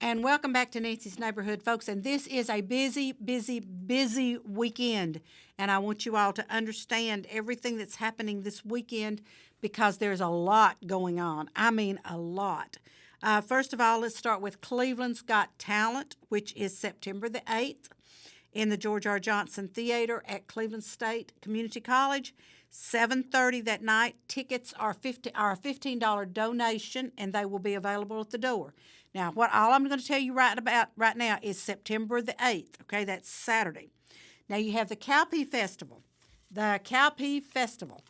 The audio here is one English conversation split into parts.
And welcome back to Nancy's Neighborhood, folks. And this is a busy, busy, busy weekend. And I want you all to understand everything that's happening this weekend because there's a lot going on. I mean, a lot. First of all, let's start with Cleveland's Got Talent, which is September the 8th in the George R. Johnson Theater at Cleveland State Community College. 7:30 that night. Tickets are a $15 donation, and they will be available at the door. Now, what all I'm going to tell you right now is September the 8th. Okay, that's Saturday. Now you have the Cowpea Festival. The Cowpea Festival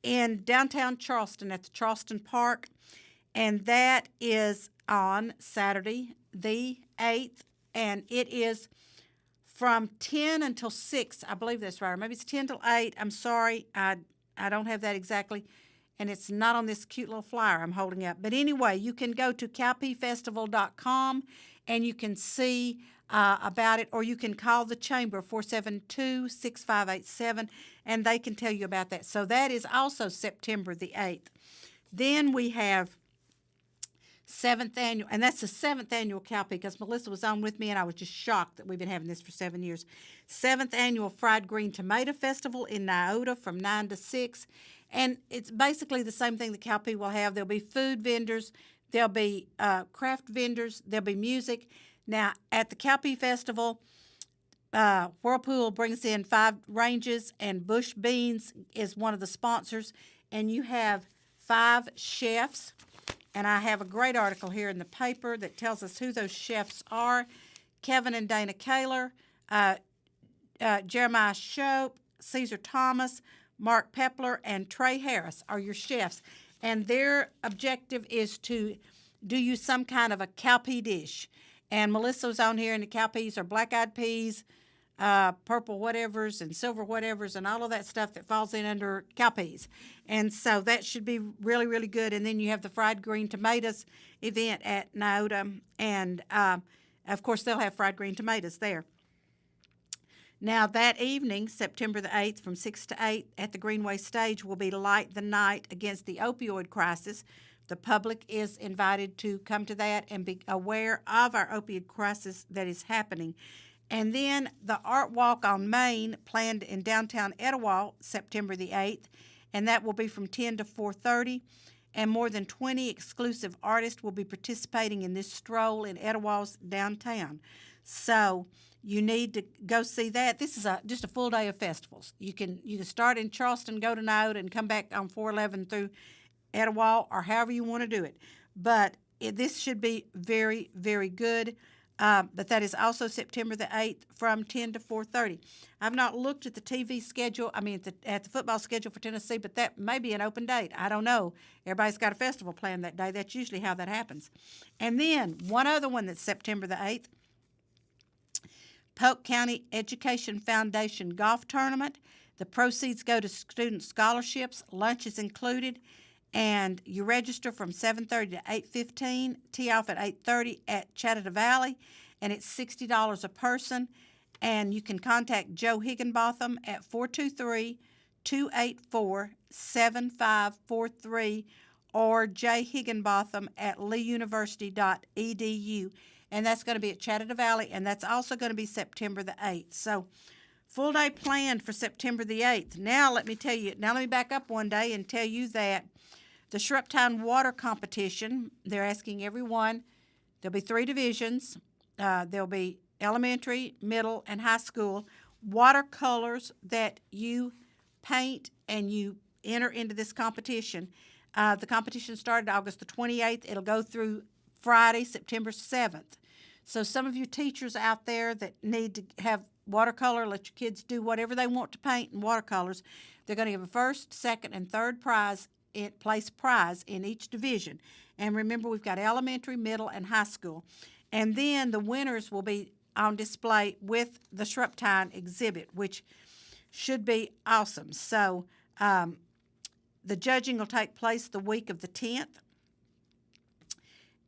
in downtown Charleston at the Charleston Park, and that is on Saturday the 8th, and it is from 10 until 6. I believe that's right. Or maybe it's 10 till 8. I'm sorry. I don't have that exactly. And it's not on this cute little flyer I'm holding up. But anyway, you can go to cowpeafestival.com and you can see about it, or you can call the chamber 472-6587, and they can tell you about that. So that is also September the 8th. Then we have seventh annual, and that's the seventh annual Cowpea, because Melissa was on with me, and I was just shocked that we've been having this for 7 years. Seventh annual Fried Green Tomato Festival in Nyota from 9 to 6, and it's basically the same thing the Cowpea will have. There'll be food vendors, there'll be craft vendors, there'll be music. Now, at the Cowpea Festival, Whirlpool brings in 5 ranges, and Bush Beans is one of the sponsors, and you have 5 chefs. And I have a great article here in the paper that tells us who those chefs are. Kevin and Dana Kaler, Jeremiah Shope, Caesar Thomas, Mark Pepler, and Trey Harris are your chefs. And their objective is to do you some kind of a cowpea dish. And Melissa's on here, and the cowpeas are black-eyed peas, purple whatevers and silver whatevers and all of that stuff that falls in under cowpeas. And so that should be really, really good. And then you have the fried green tomatoes event at Nyota. And, of course, they'll have fried green tomatoes there. Now, that evening, September the 8th, from 6 to 8 at the Greenway Stage will be Light the Night Against the Opioid Crisis. The public is invited to come to that and be aware of our opioid crisis that is happening. And then the Art Walk on Main, planned in downtown Etowah, September the 8th, and that will be from 10 to 4:30. And more than 20 exclusive artists will be participating in this stroll in Etowah's downtown. So you need to go see that. This is just a full day of festivals. You can start in Charleston, go to Nyota, and come back on 411 through Etowah, or however you want to do it. But this should be very, very good. But that is also September the 8th from 10 to 4:30. I've not looked at the TV schedule, at the football schedule for Tennessee, but that may be an open date. I don't know. Everybody's got a festival planned that day. That's usually how that happens. And then one other one that's September the 8th, Polk County Education Foundation Golf Tournament. The proceeds go to student scholarships. Lunch is included. And you register from 7:30 to 8:15, tee off at 8:30 at Chattahoochee Valley, and it's $60 a person. And you can contact Joe Higginbotham at 423-284-7543 or jhigginbotham at leeuniversity.edu. And that's going to be at Chattahoochee Valley, and that's also going to be September the 8th. So full day planned for September the 8th. Now let me back up one day and tell you that the Shruptown Water Competition, they're asking everyone, there'll be 3 divisions. There'll be elementary, middle, and high school watercolors that you paint and you enter into this competition. The competition started August the 28th. It'll go through Friday, September 7th. So some of you teachers out there that need to have watercolor, let your kids do whatever they want to paint in watercolors. They're going to give a first, second, and third place prize in each division. And remember, we've got elementary, middle, and high school. And then the winners will be on display with the Shruptown exhibit, which should be awesome. So the judging will take place the week of the 10th.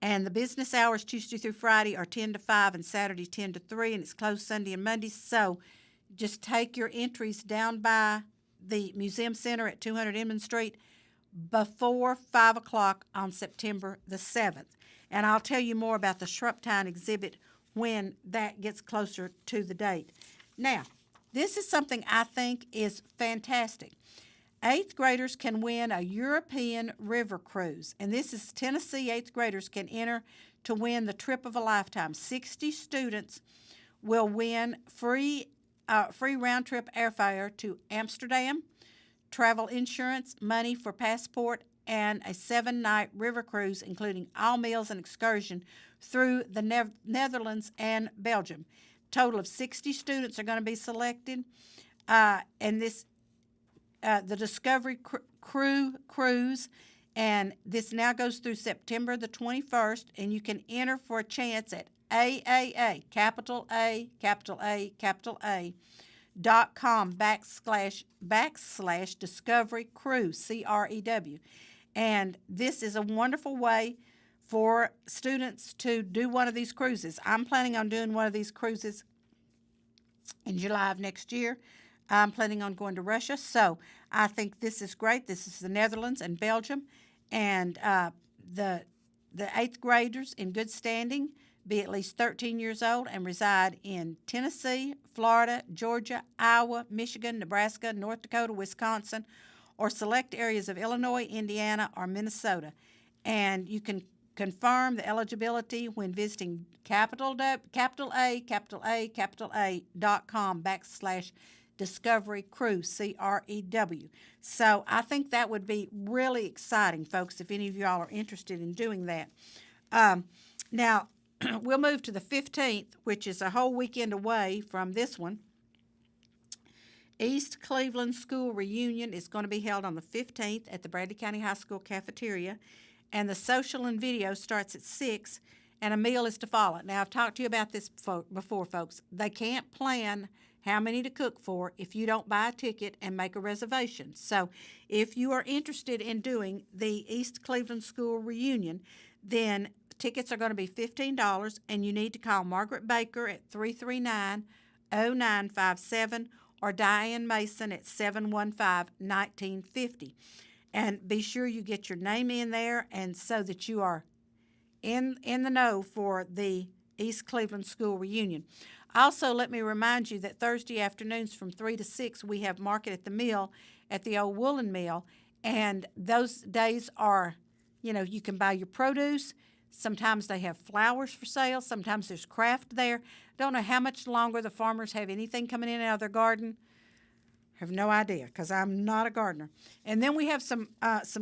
And the business hours Tuesday through Friday are 10 to 5 and Saturday 10 to 3, and it's closed Sunday and Monday. So just take your entries down by the Museum Center at 200 Inman Street, before 5 o'clock on September the 7th. And I'll tell you more about the Shrubtown exhibit when that gets closer to the date. Now, this is something I think is fantastic. 8th graders can win a European river cruise, and this is Tennessee 8th graders can enter to win the trip of a lifetime. 60 students will win free round-trip airfare to Amsterdam, travel insurance, money for passport, and a 7-night river cruise, including all meals and excursion through the Netherlands and Belgium. Total of 60 students are going to be selected, and this the Discovery Crew Cruise, and this now goes through September the 21st, and you can enter for a chance at AAA, capital A, capital A, capital A, .com / Discovery Cruise, CREW. And this is a wonderful way for students to do one of these cruises. I'm planning on doing one of these cruises in July of next year. I'm planning on going to Russia, so I think this is great. This is the Netherlands and Belgium, and the 8th graders in good standing be at least 13 years old and reside in Tennessee, Florida, Georgia, Iowa, Michigan, Nebraska, North Dakota, Wisconsin, or select areas of Illinois, Indiana, or Minnesota. And you can confirm the eligibility when visiting capital A.com / Discovery Cruise, CREW. So I think that would be really exciting, folks, if any of you all are interested in doing that. Now, we'll move to the 15th, which is a whole weekend away from this one. East Cleveland School Reunion is going to be held on the 15th at the Bradley County High School cafeteria, and the social and video starts at 6, and a meal is to follow. Now, I've talked to you about this before, folks. They can't plan how many to cook for if you don't buy a ticket and make a reservation. So if you are interested in doing the East Cleveland School Reunion, then tickets are going to be $15, and you need to call Margaret Baker at 339-0957 or Diane Mason at 715-1950. And be sure you get your name in there, and so that you are in the know for the East Cleveland School Reunion. Also, let me remind you that Thursday afternoons from 3 to 6, we have Market at the Mill at the old woolen mill, and those days are, you can buy your produce. Sometimes they have flowers for sale. Sometimes there's craft there. Don't know how much longer the farmers have anything coming in out of their garden. Have no idea, because I'm not a gardener. And then we have some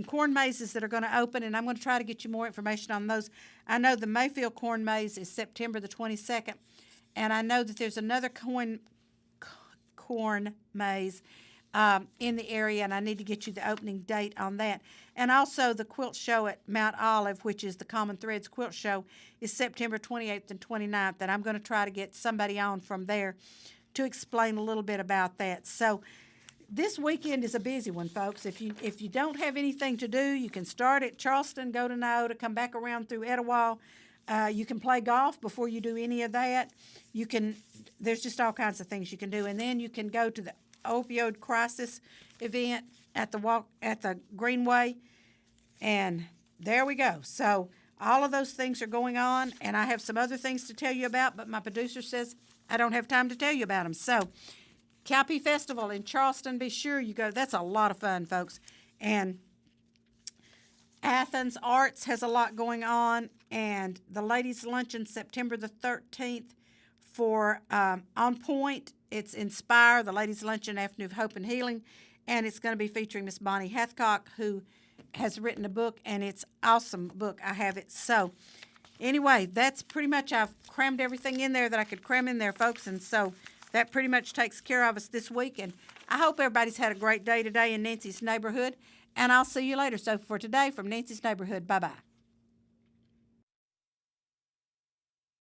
corn mazes that are going to open, and I'm going to try to get you more information on those. I know the Mayfield Corn Maze is September the 22nd, and I know that there's another corn maze in the area, and I need to get you the opening date on that. And also the quilt show at Mount Olive, which is the Common Threads Quilt Show, is September 28th and 29th, and I'm going to try to get somebody on from there to explain a little bit about that. So this weekend is a busy one, folks. If you don't have anything to do, you can start at Charleston, go to Nyota, come back around through Etowah. You can play golf before you do any of that. There's just all kinds of things you can do. And then you can go to the opioid crisis event at the Greenway, and there we go. So all of those things are going on, and I have some other things to tell you about, but my producer says I don't have time to tell you about them. So Cowpea Festival in Charleston, be sure you go. That's a lot of fun, folks. And Athens Arts has a lot going on, and the Ladies' Luncheon September the 13th for On Point. It's Inspire, the Ladies' Luncheon Afternoon of Hope and Healing, and it's going to be featuring Miss Bonnie Hathcock, who has written a book, and it's an awesome book. I have it. So anyway, that's pretty much, I've crammed everything in there that I could cram in there, folks, and so that pretty much takes care of us this week. And I hope everybody's had a great day today in Nancy's Neighborhood, and I'll see you later. So for today, from Nancy's Neighborhood, bye-bye.